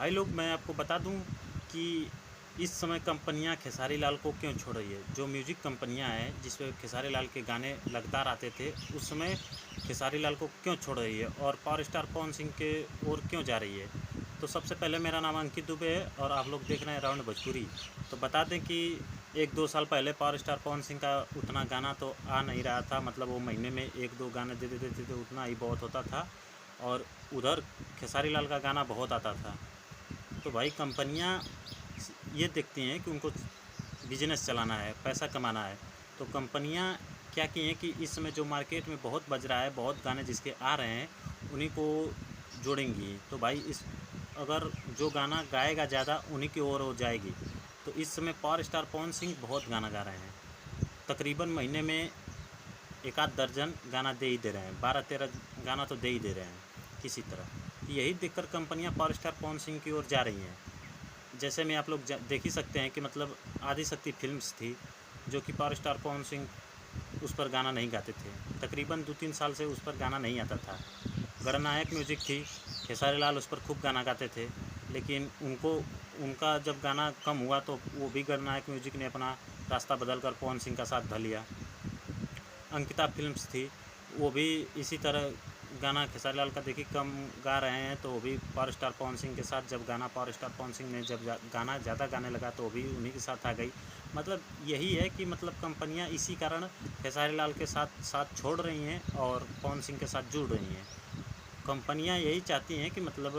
भाई लोग, मैं आपको बता दूं कि इस समय कंपनियां खेसारी लाल को क्यों छोड़ रही है। जो म्यूजिक कंपनियां हैं जिसमें खेसारी लाल के गाने लगातार आते थे, उस समय खेसारी लाल को क्यों छोड़ रही है और पावर स्टार पवन सिंह के ओर क्यों जा रही है। तो सबसे पहले मेरा नाम अंकित दुबे है और आप लोग देख रहे हैं राउंड भोजपुरी। तो बता दें कि 1-2 साल पहले पावर स्टार पवन सिंह का उतना गाना तो आ नहीं रहा था, मतलब वो महीने में 1-2 गाने दे देते थे, तो उतना ही बहुत होता था। और उधर खेसारी लाल का गाना बहुत आता था। तो भाई कंपनियां ये देखती हैं कि उनको बिजनेस चलाना है, पैसा कमाना है। तो कंपनियां क्या की हैं कि इस समय जो मार्केट में बहुत बज रहा है, बहुत गाने जिसके आ रहे हैं, उन्हीं को जोड़ेंगी। तो भाई इस अगर जो गाना गाएगा ज़्यादा, उन्हीं की ओर वो जाएगी। तो इस समय पावर स्टार पवन सिंह बहुत गाना गा रहे हैं, तकरीबन महीने में 1-8 दर्जन गाना दे ही दे रहे हैं, 12-13 गाना तो दे ही दे रहे हैं किसी तरह। यही देखकर कंपनियां पावर स्टार पवन सिंह की ओर जा रही हैं। जैसे में आप लोग देख ही सकते हैं कि मतलब आदिशक्ति फिल्म्स थी, जो कि पावर स्टार पवन सिंह उस पर गाना नहीं गाते थे। तकरीबन 2-3 साल से उस पर गाना नहीं आता था। गणनायक म्यूजिक थी, खेसारी लाल उस पर खूब गाना गाते थे, लेकिन उनका जब गाना कम हुआ तो वो भी गणनायक म्यूजिक ने अपना रास्ता बदलकर पवन सिंह का साथ ध लिया। अंकिता फिल्म्स थी, वो भी इसी तरह गाना खेसारी लाल का देखिए कम गा रहे हैं, तो वो भी पावर स्टार पवन सिंह के साथ जब गाना पावर स्टार पवन सिंह ने जब गाना ज़्यादा गाने लगा तो वो भी उन्हीं के साथ आ गई। मतलब यही है कि मतलब कंपनियां इसी कारण खेसारी लाल के साथ साथ छोड़ रही हैं और पवन सिंह के साथ जुड़ रही हैं। कंपनियां यही चाहती हैं कि मतलब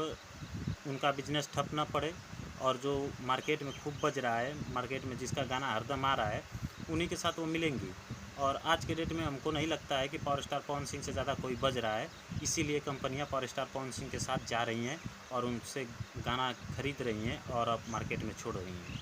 उनका बिजनेस ठप ना पड़े, और जो मार्केट में खूब बज रहा है, मार्केट में जिसका गाना हरदम आ रहा है, उन्हीं के साथ वो मिलेंगी। और आज के डेट में हमको नहीं लगता है कि पावर स्टार पवन सिंह से ज़्यादा कोई बज रहा है। इसीलिए कंपनियां पावर स्टार पवन सिंह के साथ जा रही हैं और उनसे गाना खरीद रही हैं और अब मार्केट में छोड़ रही हैं।